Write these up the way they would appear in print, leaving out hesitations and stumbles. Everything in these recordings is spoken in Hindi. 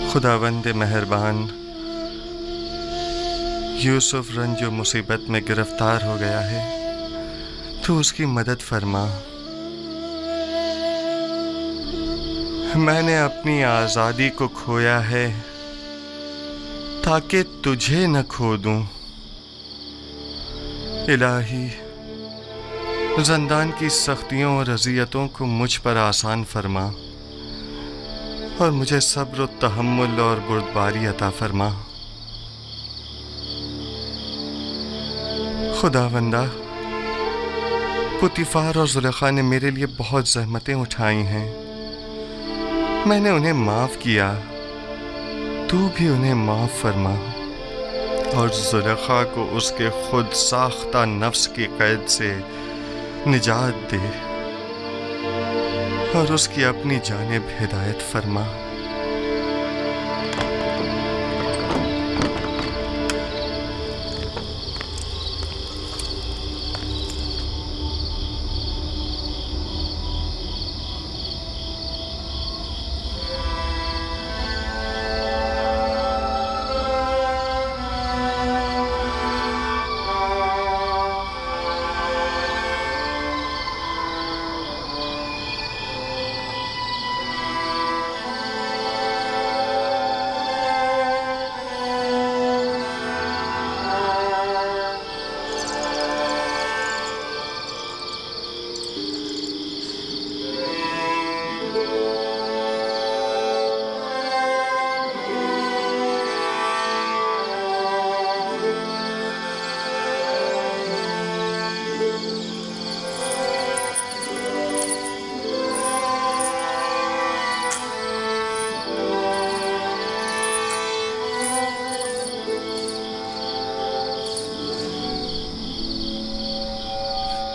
खुदावंद मेहरबान, यूसुफ रंजो मुसीबत में गिरफ्तार हो गया है, तो उसकी मदद फरमा। मैंने अपनी आज़ादी को खोया है ताकि तुझे न खो दूं। इलाही, ज़ंदान की सख्तियों और अज़ियतों को मुझ पर आसान फरमा और मुझे सब्र, तहम्मुल और बुर्दबारी अता फरमा। खुदावंदा, पुतीफार और ज़ुलेखा ने मेरे लिए बहुत ज़हमतें उठाई हैं। मैंने उन्हें माफ़ किया, तू भी उन्हें माफ़ फरमा और ज़ुलेखा को उसके खुद साख्ता नफ्स की कैद से निजात दे और उसकी अपनी जानिब हिदायत फरमा।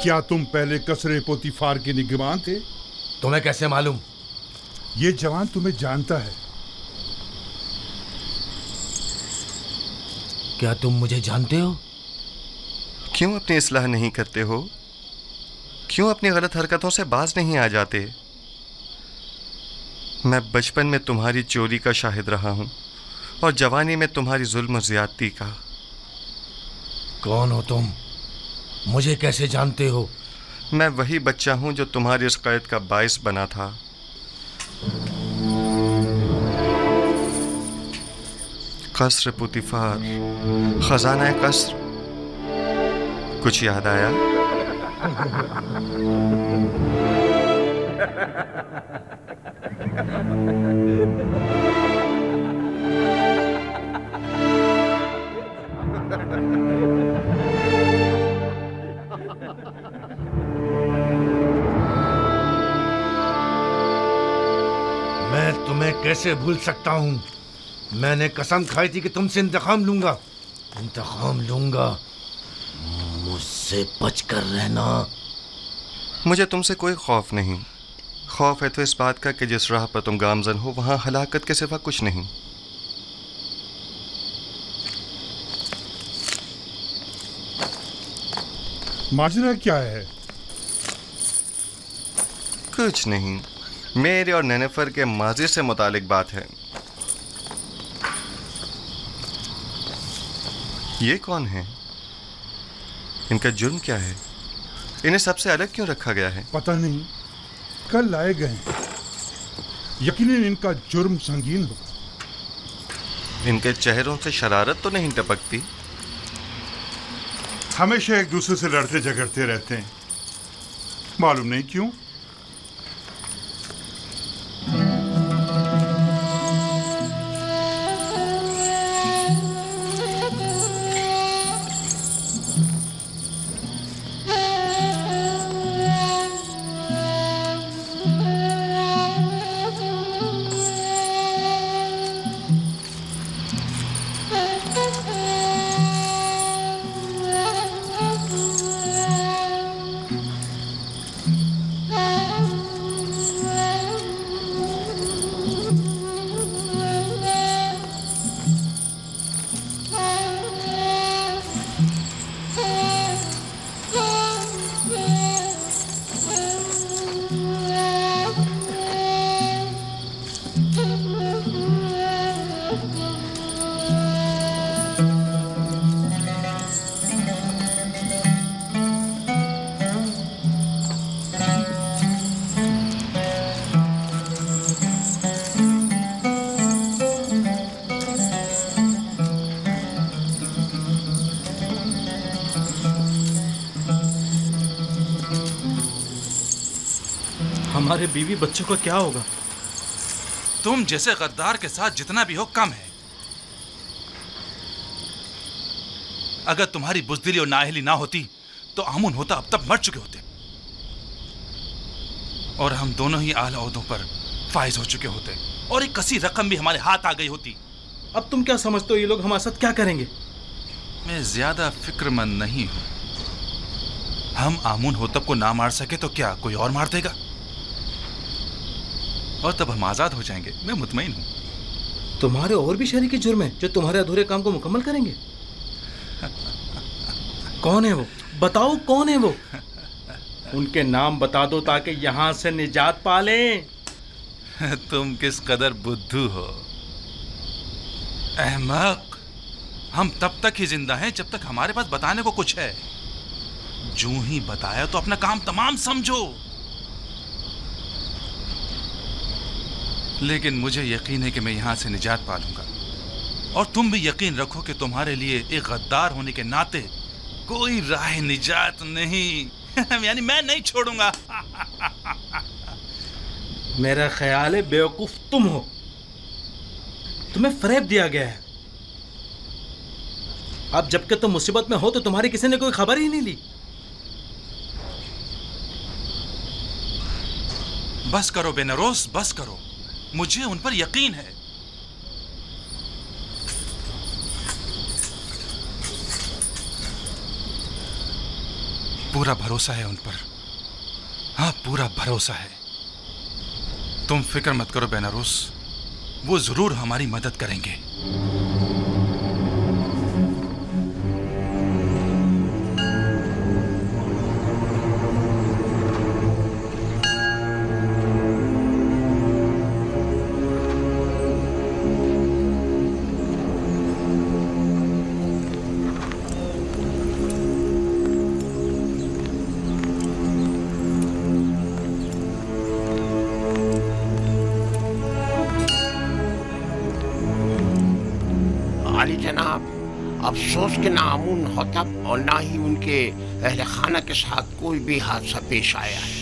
क्या तुम पहले कसरे पोतीफार के निगरान थे? तुम्हें कैसे मालूम? ये जवान तुम्हें जानता है। क्या तुम मुझे जानते हो? क्यों अपनी इस्लाह नहीं करते हो? क्यों अपनी गलत हरकतों से बाज नहीं आ जाते? मैं बचपन में तुम्हारी चोरी का शाहिद रहा हूं और जवानी में तुम्हारी जुल्म और ज्यादती का। कौन हो तुम? मुझे कैसे जानते हो? मैं वही बच्चा हूं जो तुम्हारी इस कैद का बाइस बना था। कसर पुतीफार, खजाना कसर, कुछ याद आया? मैं तुम्हें कैसे भूल सकता हूं? मैंने कसम खाई थी कि तुमसे इंतकाम लूंगा। इंतकाम लूंगा। मुझसे बचकर रहना। मुझे तुमसे कोई खौफ नहीं। खौफ है तो इस बात का कि जिस राह पर तुम गामजन हो वहां हलाकत के सिवा कुछ नहीं। माजरा क्या है? कुछ नहीं, मेरे और नेनेफर के माजी से मुतालिक बात है। ये कौन है? इनका जुर्म क्या है? इन्हें सबसे अलग क्यों रखा गया है? पता नहीं, कल लाए गए। यकीनन इनका जुर्म संगीन होगा। इनके चेहरों से शरारत तो नहीं टपकती? हमेशा एक दूसरे से लड़ते झगड़ते रहते हैं, मालूम नहीं क्यों। हमारे बीवी बच्चों का क्या होगा? तुम जैसे गद्दार के साथ जितना भी हो कम है। अगर तुम्हारी बुज़दिली और नाअहली ना होती तो आमुन होता अब तक मर चुके होते, और हम दोनों ही आला ओहदों पर फाइज हो चुके होते, और एक कसी रकम भी हमारे हाथ आ गई होती। अब तुम क्या समझते हो ये लोग हमारे साथ क्या करेंगे? मैं ज्यादा फिक्रमंद नहीं हूं। हम आमुन होतब को ना मार सके तो क्या कोई और मार देगा, और तब हम आजाद हो जाएंगे। मैं मुतमईन हूं। तुम्हारे और भी शरीकी जुर्म हैं जो तुम्हारे अधूरे काम को मुकम्मल करेंगे। कौन है वो? बताओ कौन है वो? उनके नाम बता दो ताकि यहां से निजात पा लें। तुम किस कदर बुद्धू हो अहमक। हम तब तक ही जिंदा हैं जब तक हमारे पास बताने को कुछ है। जो ही बताया तो अपना काम तमाम समझो। लेकिन मुझे यकीन है कि मैं यहां से निजात पा लूंगा, और तुम भी यकीन रखो कि तुम्हारे लिए एक गद्दार होने के नाते कोई राह निजात नहीं। यानी मैं नहीं छोड़ूंगा। मेरा ख्याल है बेवकूफ तुम हो। तुम्हें फरेब दिया गया है। अब जबकि तुम मुसीबत में हो तो तुम्हारी किसी ने कोई खबर ही नहीं ली। बस करो बेनरोस, बस करो। मुझे उन पर यकीन है। पूरा भरोसा है उन पर। हाँ, पूरा भरोसा है। तुम फिक्र मत करो बेनारोस, वो जरूर हमारी मदद करेंगे। अफसोस के ना आमुन होतब और ना ही उनके अहले खाना के साथ कोई भी हादसा पेश आया है।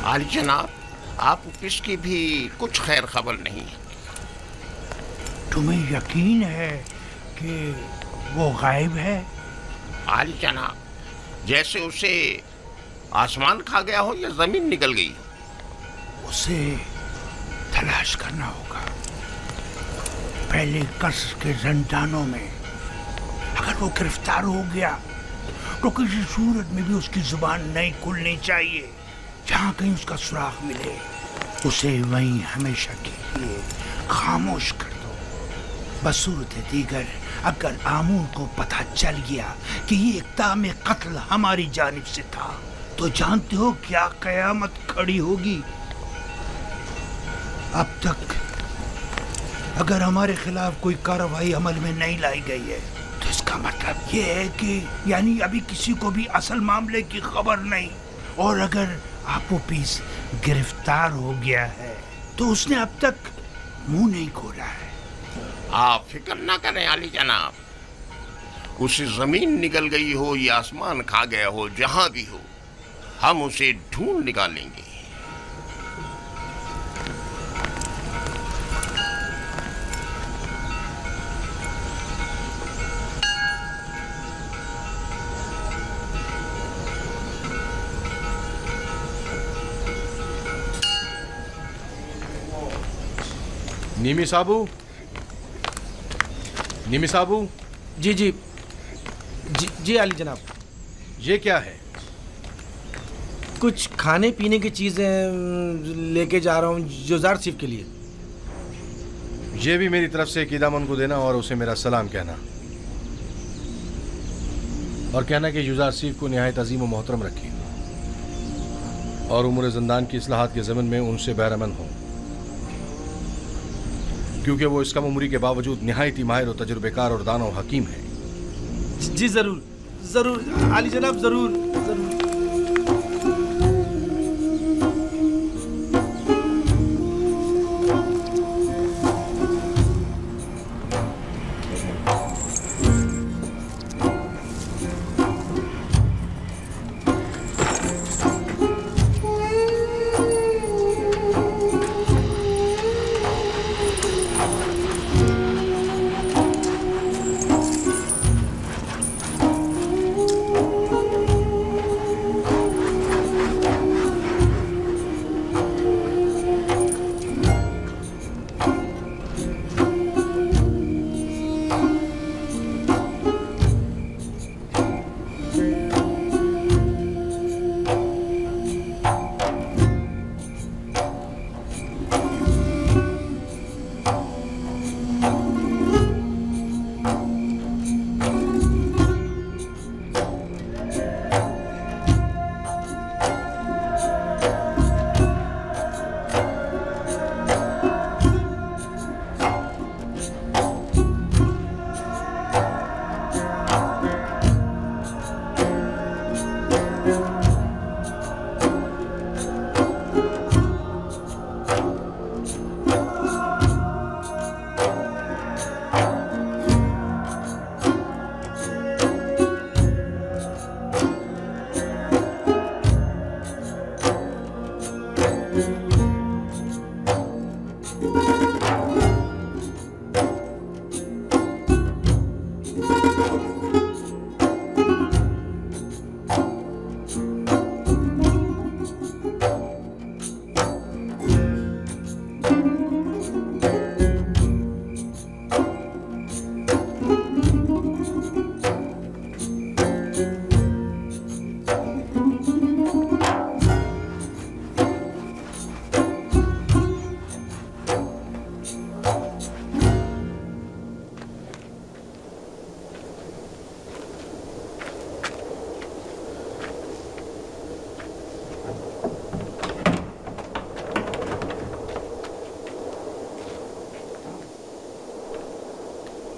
आली जनाब, आप किसकी भी कुछ खैर खबर नहीं है। तुम्हें यकीन है कि वो गायब है? आली जनाब, जैसे उसे आसमान खा गया हो या जमीन निकल गई हो। उसे तलाश करना होगा। पहले कसर के जंजानों में अगर वो गिरफ्तार हो गया तो किसी सूरत में भी उसकी जुबान नहीं खुलनी चाहिए। जहां कहीं उसका सुराग मिले उसे वहीं हमेशा के लिए खामोश कर दो। बसूरत दीगर अगर आमून को पता चल गया कि ये इक़दाम कत्ल हमारी जानिब से था तो जानते हो क्या कयामत खड़ी होगी। अब तक अगर हमारे खिलाफ कोई कार्रवाई अमल में नहीं लाई गई है तो इसका मतलब ये है कि यानी अभी किसी को भी असल मामले की खबर नहीं, और अगर आपो पीस गिरफ्तार हो गया है तो उसने अब तक मुंह नहीं खोला है। आप फिक्र ना करें आली जनाब, उसे जमीन निकल गई हो या आसमान खा गया हो, जहां भी हो हम उसे ढूंढ निकालेंगे। निमी साबू, निमी साबू। जी जी जी जी आली जनाब। ये क्या है? कुछ खाने पीने की चीज़ें लेके जा रहा हूँ जुज़ार सिफ के लिए। ये भी मेरी तरफ से कीदामन को देना और उसे मेरा सलाम कहना, और कहना कि युजार सिफ को निहायत अजीम व मोहतरम रखें और उम्र ज़िंदान की इस्लाहात के ज़मन में उनसे बहरमंद हों, क्योंकि वो इस कम उम्री के बावजूद निहायत ही माहिर और तजुर्बेकार और दाना और हकीम है। जी ज़रूर ज़रूर आली जनाब, ज़रूर ज़रूर।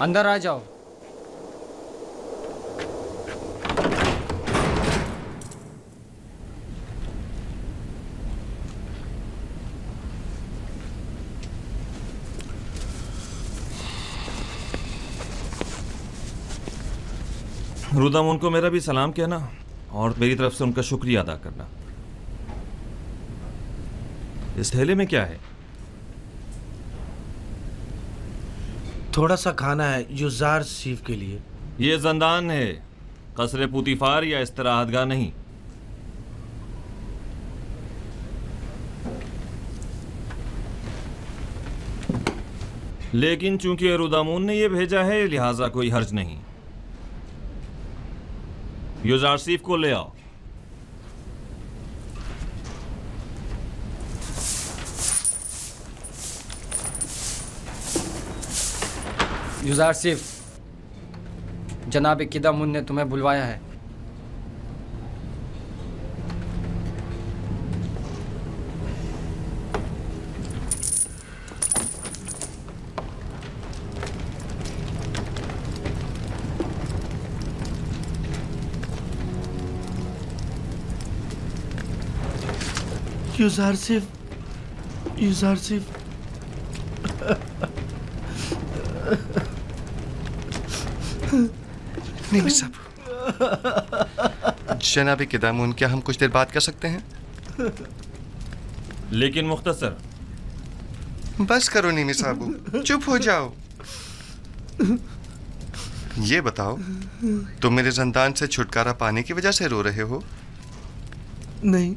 अंदर आ जाओ। रुदामुन को मेरा भी सलाम कहना और मेरी तरफ से उनका शुक्रिया अदा करना। इस थैले में क्या है? थोड़ा सा खाना है युजार सीफ के लिए। ये जंदान है, कसरे पुतिफार या इस्तराहतगाह नहीं। लेकिन चूंकि रुदामुन ने यह भेजा है लिहाजा कोई हर्ज नहीं। युजारसीफ को ले आओ। युजारसीफ, जनाब किदामुन ने तुम्हें बुलवाया है। युजारसीफ, युजारसीफ। नहीं साहब, जनाब किदामुन, क्या हम कुछ देर बात कर सकते हैं? लेकिन मुख्तसर। बस करो नीमी साहब, चुप हो जाओ। ये बताओ, तुम मेरे जंदान से छुटकारा पाने की वजह से रो रहे हो? नहीं,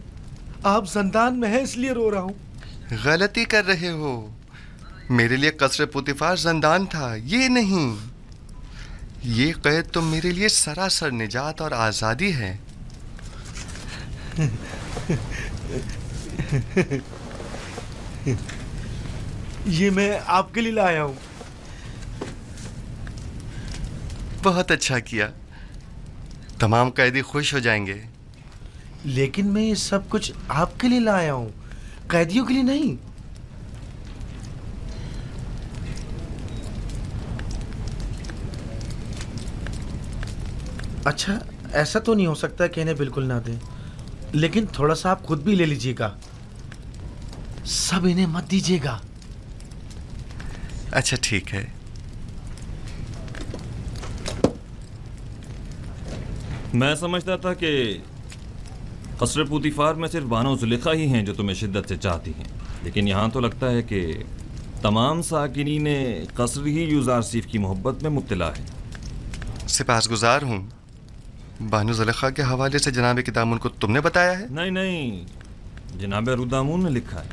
आप जंदान में हैं इसलिए रो रहा हूं। गलती कर रहे हो। मेरे लिए कसरे पुतिफार जंदान था, ये नहीं। ये कैद तो मेरे लिए सरासर निजात और आज़ादी है। ये मैं आपके लिए लाया हूं। बहुत अच्छा किया, तमाम कैदी खुश हो जाएंगे। लेकिन मैं ये सब कुछ आपके लिए लाया हूं, कैदियों के लिए नहीं। अच्छा, ऐसा तो नहीं हो सकता कि इन्हें बिल्कुल ना दें, लेकिन थोड़ा सा आप खुद भी ले लीजिएगा। सब इन्हें मत दीजिएगा। अच्छा ठीक है। मैं समझता था कि कसरे पुतिफार में सिर्फ बानो जुलेखा ही हैं जो तुम्हें शिद्दत से चाहती हैं, लेकिन यहाँ तो लगता है कि तमाम साकिनीन कसर ही युजारसीफ की मोहब्बत में मुब्तला है। सिपासगुजार हूँ। बानो जुलेखा के हवाले से जनाब किदामुन को तुमने बताया है? नहीं नहीं, जनाब रुदामुन ने लिखा है।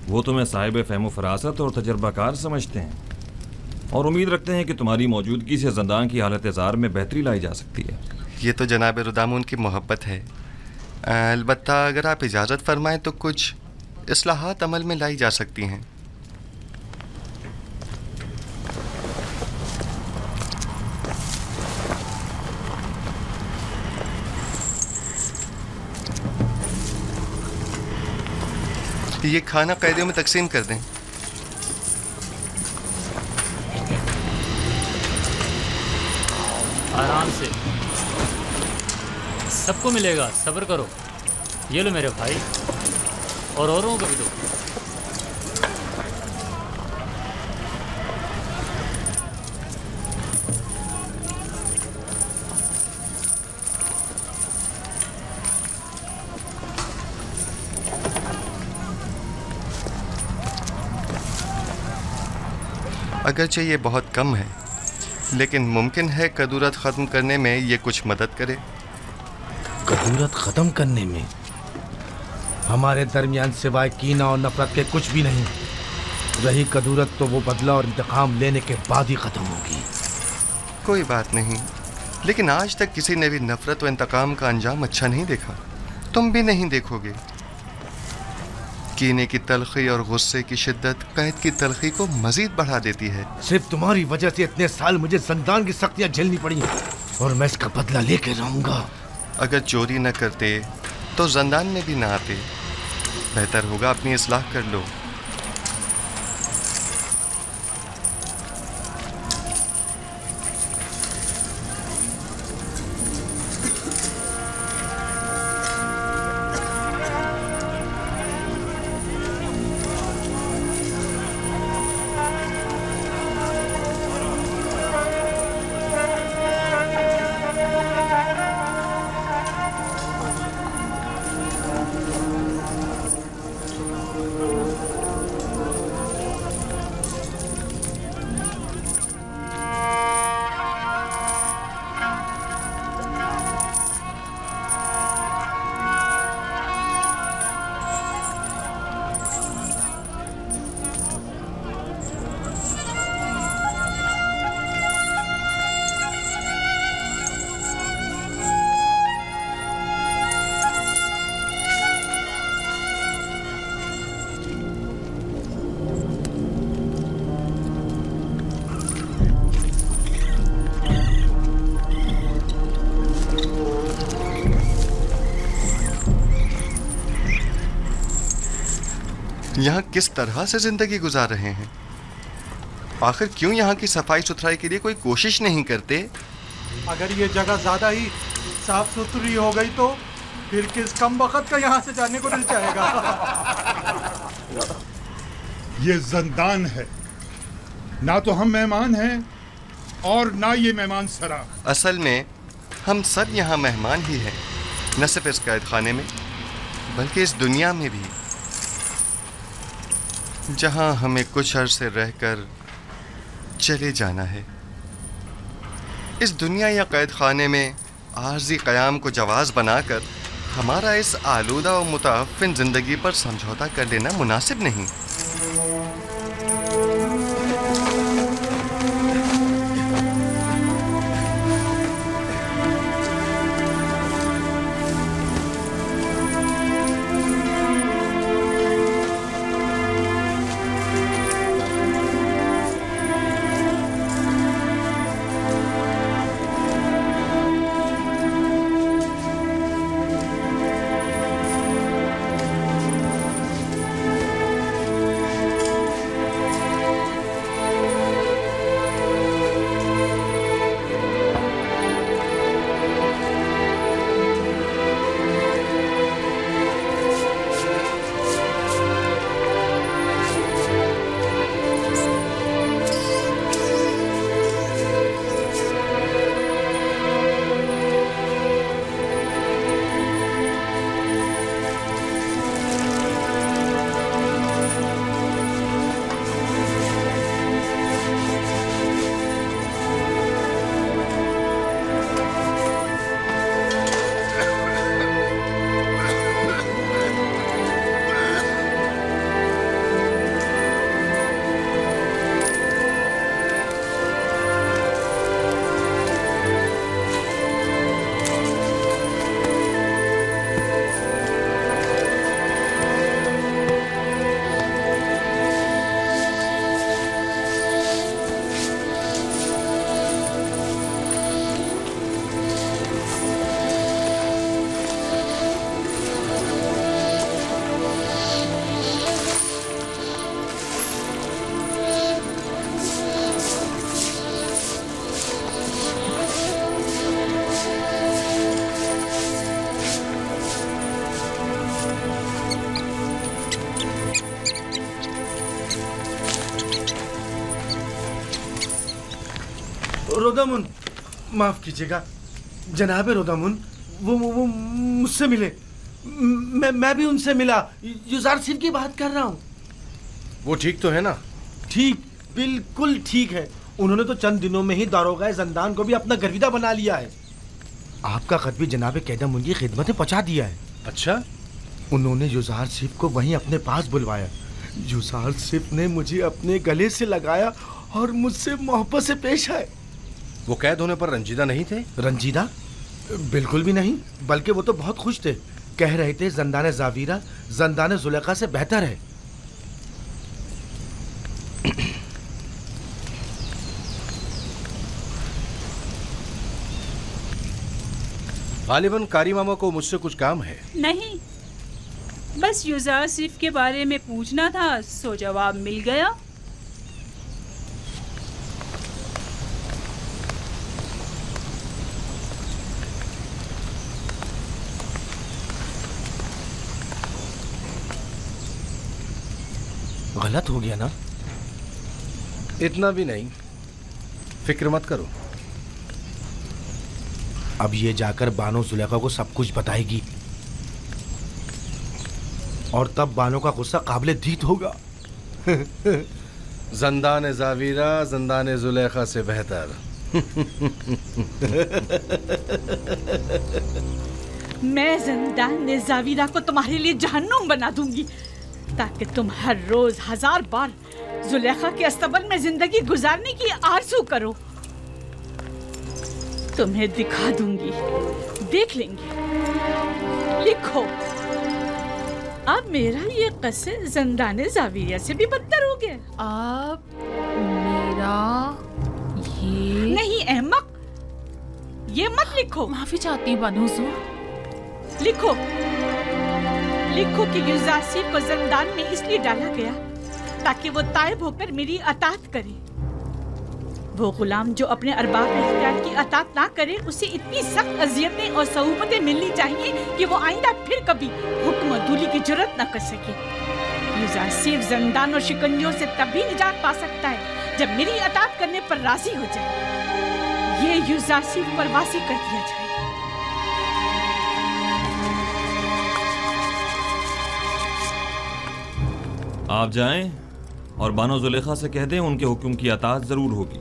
वो तुम्हें साहिब फ़हम फरासत और तजर्बाकार समझते हैं और उम्मीद रखते हैं कि तुम्हारी मौजूदगी से ज़ंदान की हालत ज़ार में बेहतरी लाई जा सकती है। ये तो जनाब रुदामुन की मोहब्बत है। अलबत्ता अगर आप इजाज़त फरमाएं तो कुछ इस्लाहात अमल में लाई जा सकती हैं। ये खाना कैदियों में तकसीम कर दें। आराम से, सबको मिलेगा, सब्र करो। ये लो मेरे भाई, और औरों को भी दो। अगरचे ये बहुत कम है, लेकिन मुमकिन है कदूरत ख़त्म करने में ये कुछ मदद करे। कदूरत ख़त्म करने में? हमारे दरमियान सिवाय कीना और नफरत के कुछ भी नहीं। रही कदूरत तो वो बदला और इंतकाम लेने के बाद ही ख़त्म होगी। कोई बात नहीं, लेकिन आज तक किसी ने भी नफरत व इंतकाम का अंजाम अच्छा नहीं देखा। तुम भी नहीं देखोगे। कीने की तलखी और गुस्से की शिद्दत कैद की तलखी को मजीद बढ़ा देती है। सिर्फ तुम्हारी वजह से इतने साल मुझे ज़ंदान की सख्तियां झेलनी पड़ी और मैं इसका बदला लेकर रहूंगा। अगर चोरी न करते तो ज़ंदान में भी ना आते। बेहतर होगा अपनी इस्लाह कर लो। यहाँ किस तरह से जिंदगी गुजार रहे हैं? आखिर क्यों यहाँ की सफाई सुथराई के लिए कोई कोशिश नहीं करते? अगर ये जगह ज्यादा ही साफ सुथरी हो गई तो फिर किस कम वक्त का यहाँ से जाने को दिल चाहेगा। ये जिंदान है, ना तो हम मेहमान हैं और ना ये मेहमान सरा। असल में हम सब यहाँ मेहमान ही हैं, न सिर्फ इस कैद खाने में बल्कि इस दुनिया में भी, जहाँ हमें कुछ अरसे रहकर चले जाना है। इस दुनिया या कैद खाने में आर्जी क़याम को जवाज़ बनाकर हमारा इस आलूदा और मुताफ़िन ज़िंदगी पर समझौता कर लेना मुनासिब नहीं। रोदामुन, माफ कीजिएगा जनाब रोदामुन, वो मुझसे मिले। मैं भी उनसे मिला। युजार सिफ की बात कर रहा हूँ। वो ठीक तो है ना? ठीक, बिल्कुल ठीक है। उन्होंने तो चंद दिनों में ही दारोगाए ज़ंदान को भी अपना गर्विदा बना लिया है। आपका खत भी जनाब कैदम उनकी खिदमत में पहुँचा दिया है। अच्छा? उन्होंने युजार सिफ को वहीं अपने पास बुलवाया। युजार सिफ ने मुझे अपने गले से लगाया और मुझसे मोहब्बत से पेश आए। वो कैद होने पर रंजीदा नहीं थे? रंजीदा? बिल्कुल भी नहीं, बल्कि वो तो बहुत खुश थे। कह रहे थे ज़ंदान ज़ावीरा ज़ंदान ज़ुलेखा से बेहतर है। गालिबन कारी मामा को मुझसे कुछ काम है। नहीं, बस युजार सिफ के बारे में पूछना था, सो जवाब मिल गया। गलत हो गया ना? इतना भी नहीं, फिक्र मत करो। अब ये जाकर बानो जुलेखा को सब कुछ बताएगी और तब बानो का गुस्सा काबिले दीद होगा। ज़ंदान ज़ावीरा ज़ंदान ज़ुलेखा से बेहतर। मैं ज़ंदान ज़ावीरा को तुम्हारे लिए जहन्नुम बना दूंगी, ताकि तुम हर रोज 1000 बार जुलेखा के अस्तबल में जिंदगी गुजारने की आरज़ू करो। तुम्हें दिखा दूंगी, देख लेंगे। लिखो, अब मेरा ये कस्से ज़ंदान ज़ावीरा से भी बदतर हो गया। अब मेरा ये नहीं अहमक, ये मत लिखो। माफी चाहती हूँ बानो हुजूर। लिखो, लिखो कि युजारसीफ को जिंदान में इसलिए डाला गया ताकि वो ताइब होकर मेरी अतात करे। वो गुलाम जो अपने अरबाब इख्तियार की अतात ना करे, उसे इतनी सख्त अजियतें और सहूबतें मिलनी चाहिए कि वो आइंदा फिर कभी हुक्म अदूली की जुर्रत न कर सके। युजारसीफ जिंदान और शिकंजों से तभी निजात पा सकता है जब मेरी अतात करने पर राजी हो जाए। ये युजारसीफ पर वासी कर दिया जाए। आप जाएं और बानो जुलेखा से कह दें उनके हुक्म की अताअत जरूर होगी।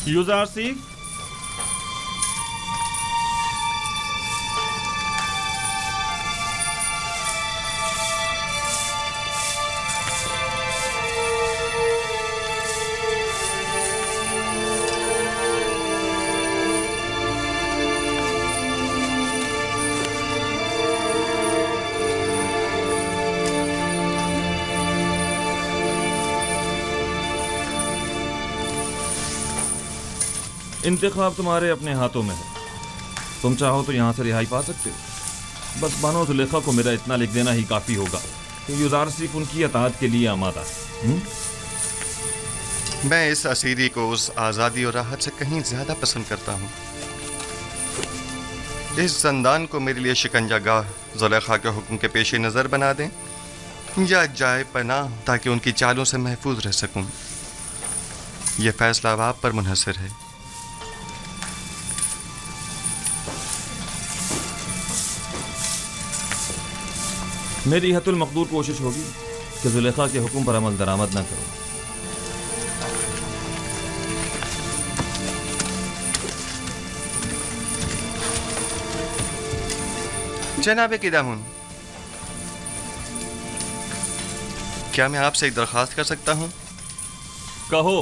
युजारसीफ, इंतखाब तुम्हारे अपने हाथों में है। तुम चाहो तो यहाँ से रिहाई पा सकते हो। बस बानो जुलेखा को मेरा इतना लिख देना ही काफ़ी होगा कि युजारसीफ उनकी अताअत के लिए आमादा है। मैं इस असीरी को उस आज़ादी और राहत से कहीं ज़्यादा पसंद करता हूँ। इस ज़ंदान को मेरे लिए शिकंजागाह जुलेखा के हुक्म के पेश नज़र बना दें या जाए पनाह ताकि उनकी चालों से महफूज रह सकूँ। यह फैसला अब आप पर मुनहसर है। मेरी हतुल मकदूर कोशिश होगी कि जुलेखा के हुक्म पर अमल दरामद न करो। जनाब किदामुन, क्या मैं आपसे एक दरख्वास्त कर सकता हूँ? कहो।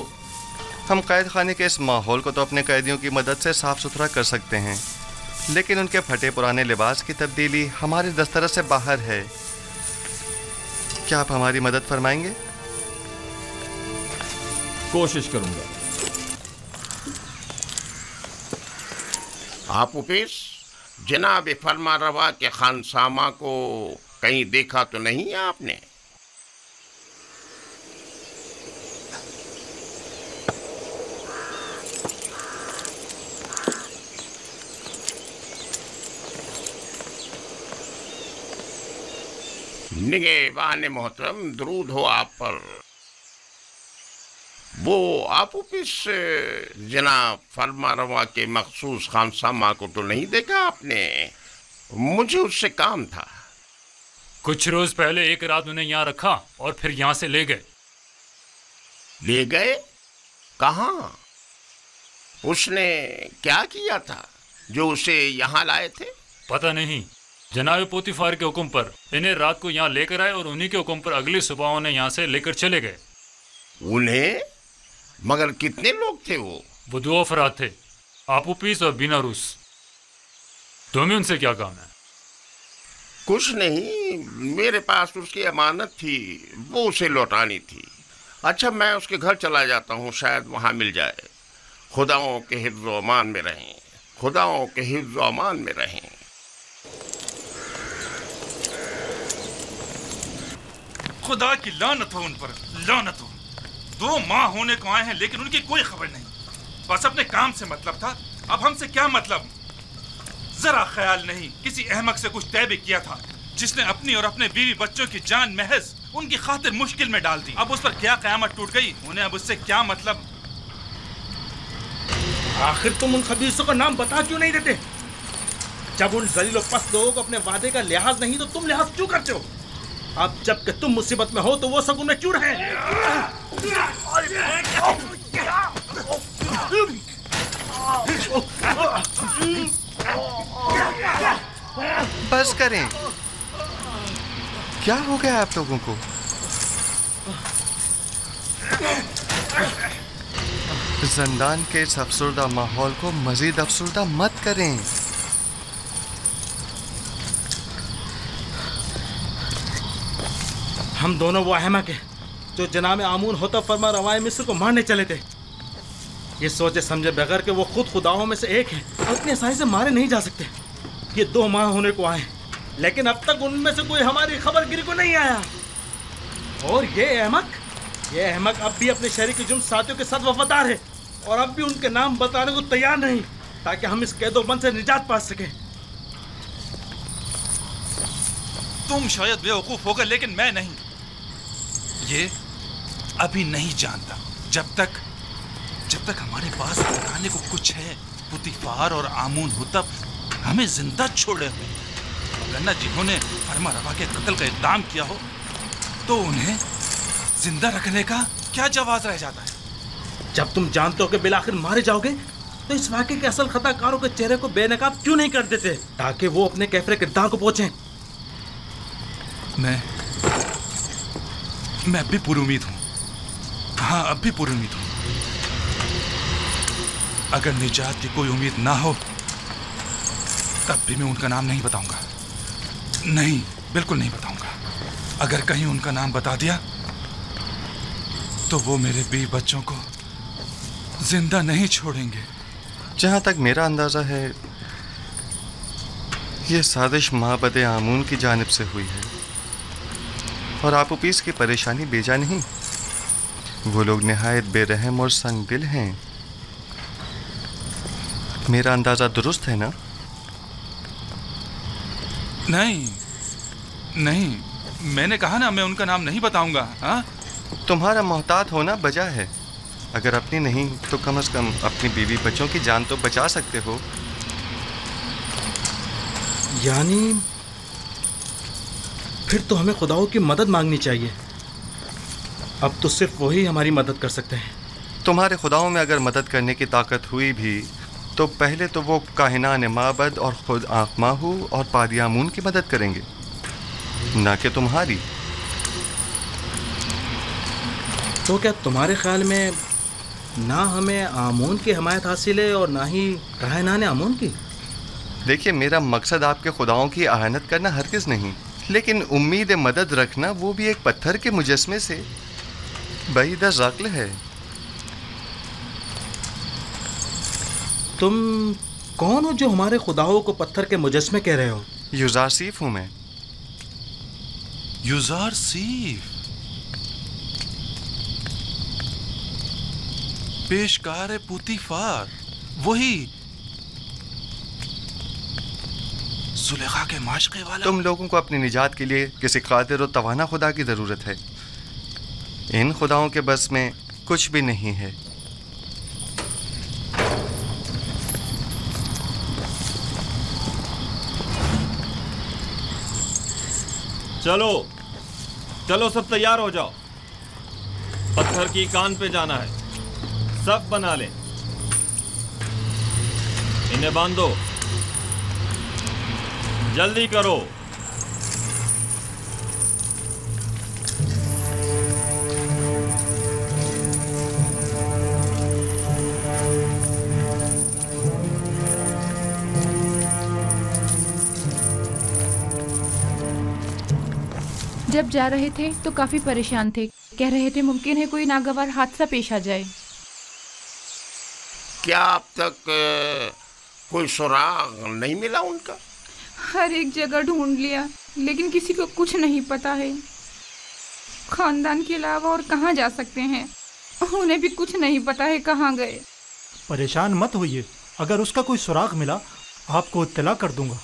हम कैद खाने के इस माहौल को तो अपने कैदियों की मदद से साफ सुथरा कर सकते हैं, लेकिन उनके फटे पुराने लिबास की तब्दीली हमारे दस्तरस से बाहर है। क्या आप हमारी मदद फरमाएंगे? कोशिश करूंगा। आप उपेश, जनाब फरमा रवा के खानसामा को कहीं देखा तो नहीं है आपने? निगहबान मोहतरम, दरूद हो आप पर। वो आप इस जनाब फरमा रवा के मखसूस खानसामा को तो नहीं देखा आपने? मुझे उससे काम था। कुछ रोज पहले एक रात उन्हें यहाँ रखा और फिर यहाँ से ले गए। ले गए? कहाँ? उसने क्या किया था जो उसे यहाँ लाए थे? पता नहीं। जनाब पोतीफार के हुक्म पर इन्हें रात को यहाँ लेकर आए और उन्हीं के हुक्म पर अगली सुबह उन्हें यहाँ से लेकर चले गए। उन्हें? मगर कितने लोग थे वो? वो 2 अफराद थे, आपूपीस और बीनारूस। तुम्हें उनसे क्या काम है? कुछ नहीं, मेरे पास उसकी अमानत थी, वो उसे लौटानी थी। अच्छा, मैं उसके घर चला जाता हूँ, शायद वहाँ मिल जाए। खुदाओं के हिफ्ज़ व अमान में रहें, खुदाओं के हिफ्ज़ व अमान में रहें। खुदा की लानत हो उन पर, लानत हो। 2 माह होने को आए हैं लेकिन उनकी कोई खबर नहीं। बस अपने काम से मतलब था, अब हमसे क्या मतलब? जरा ख्याल नहीं किसी अहमक से कुछ तय भी किया था जिसने अपनी और अपने बीवी बच्चों की जान महज उनकी खातिर मुश्किल में डाल दी। अब उस पर क्या कयामत टूट गई, उन्हें अब उससे क्या मतलब? आखिर तुम उन खबीसों का नाम बता क्यों नहीं देते? जब उन जलील और पस्त लोगों को अपने वादे का लिहाज नहीं तो तुम लिहाज क्यों करते हो? अब जब कि तुम मुसीबत में हो तो वो सब उनमें क्यों रहे? बस करें। क्या हो गया आप लोगों को? जिंदान के इस अफसरदा माहौल को मजीद अफसरदा मत करें। हम दोनों वो अहमक हैं जो जनाब आमून होता फरमा रवाए मिस्र को मारने चले थे, ये सोचे समझे बगैर कि वो खुद खुदाओं में से एक है और इतनी आसानी से मारे नहीं जा सकते। ये 2 माह होने को आए, लेकिन अब तक उनमें से कोई हमारी खबर गिरी को नहीं आया। और ये अहमक अब भी अपने शरीक जुर्म साथियों के साथ वफादार है और अब भी उनके नाम बताने को तैयार नहीं, ताकि हम इस कैदोबंद से निजात पा सकें। तुम शायद बेवकूफ होगा, लेकिन मैं नहीं। ये अभी नहीं जानता। जब तक हमारे पास बताने को कुछ है, पुतीफार और आमून हुतब हमें जिंदा छोड़े हुए, वरना जिन्होंने फरमा रवा के कत्ल का इक़दाम किया हो तो उन्हें जिंदा रखने का क्या जवाब रह जाता है। जब तुम जानते हो कि बिलाखिर मारे जाओगे, तो इस वाक़े के असल खताकारों के चेहरे को बेनकाब क्यों नहीं कर देते, ताकि वो अपने कैफरे किरदार को पहुंचे। मैं अब भी पुरुमीद हूँ। हाँ, अब भी पुरुमीद हूँ। अगर निजात की कोई उम्मीद ना हो तब भी मैं उनका नाम नहीं बताऊंगा। नहीं, बिल्कुल नहीं बताऊंगा। अगर कहीं उनका नाम बता दिया तो वो मेरे 20 बच्चों को जिंदा नहीं छोड़ेंगे। जहां तक मेरा अंदाजा है, ये साजिश माबद आमून की जानिब से हुई है और आपूपीस की परेशानी बेजा नहीं। वो लोग निहायत बेरहम और संग दिल हैं। मेरा अंदाजा दुरुस्त है ना? नहीं, मैंने कहा ना मैं उनका नाम नहीं बताऊंगा। हाँ, तुम्हारा मोहतात होना बजा है। अगर अपनी नहीं तो कम से कम अपनी बीवी बच्चों की जान तो बचा सकते हो। यानी फिर तो हमें खुदाओं की मदद मांगनी चाहिए। अब तो सिर्फ वही हमारी मदद कर सकते हैं। तुम्हारे खुदाओं में अगर मदद करने की ताकत हुई भी तो पहले तो वो काहिनान माबद और खुद आँखमाहू और पादियामून की मदद करेंगे, ना कि तुम्हारी। तो क्या तुम्हारे ख्याल में ना हमें आमून की हमायत हासिल है और ना ही काहिनान आमून की? देखिए, मेरा मकसद आपके खुदाओं की आहानत करना हरगिज़ नहीं, लेकिन उम्मीद मदद रखना वो भी एक पत्थर के मुजस्मे से बईद अक़्ल है। तुम कौन हो जो हमारे खुदाओं को पत्थर के मुजस्मे कह रहे हो? युज़ारसीफ हूँ मैं। युज़ारसीफ, पेशकार पुतीफार, वही जुलेखा के माशक़े वाला। तुम लोगों को अपनी निजात के लिए किसी कादिर और तवाना खुदा की ज़रूरत है। इन खुदाओं के बस में कुछ भी नहीं है। चलो सब तैयार हो जाओ। पत्थर की कान पे जाना है। सब बना लें। इन्हें बांधो, जल्दी करो। जब जा रहे थे तो काफी परेशान थे। कह रहे थे मुमकिन है कोई नागवार हादसा पेश आ जाए। क्या अब तक कोई सुराग नहीं मिला उनका? हर एक जगह ढूंढ लिया, लेकिन किसी को कुछ नहीं पता है। खानदान के अलावा और कहाँ जा सकते हैं, उन्हें भी कुछ नहीं पता है कहाँ गए। परेशान मत होइए, अगर उसका कोई सुराग मिला आपको इत्तला कर दूंगा।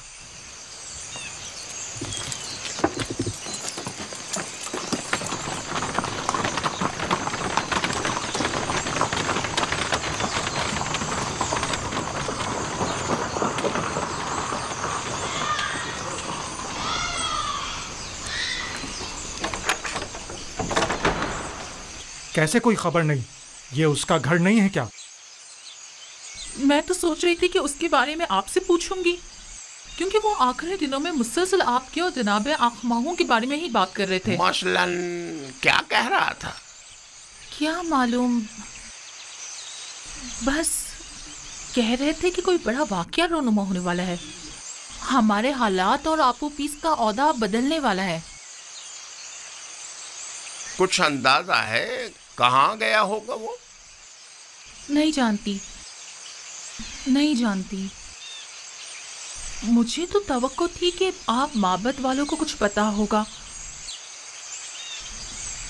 कैसे कोई खबर नहीं? ये उसका घर नहीं है क्या? मैं तो सोच रही थी कि उसके बारे में आपसे पूछूंगी। क्योंकि वो आखिरी दिनों में मुसलसल आपके और जनाब आखमाहों के बारे में ही बात कर रहे थे। मसलन क्या कह रहा था? क्या मालूम, बस कह रहे थे कि कोई बड़ा वाकया रोनुमा होने वाला है, हमारे हालात और आपो पीस का औदा बदलने वाला है। कुछ अंदाजा है कहाँ गया होगा वो? नहीं जानती, नहीं जानती। मुझे तो तवक्को थी कि आप माबद वालों को कुछ पता होगा,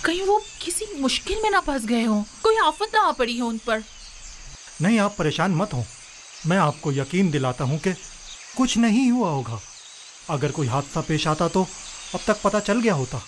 कहीं वो किसी मुश्किल में ना फंस गए हो, कोई आफत ना आ पड़ी हो उन पर। नहीं, आप परेशान मत हो, मैं आपको यकीन दिलाता हूँ कि कुछ नहीं हुआ होगा। अगर कोई हादसा पेश आता तो अब तक पता चल गया होता।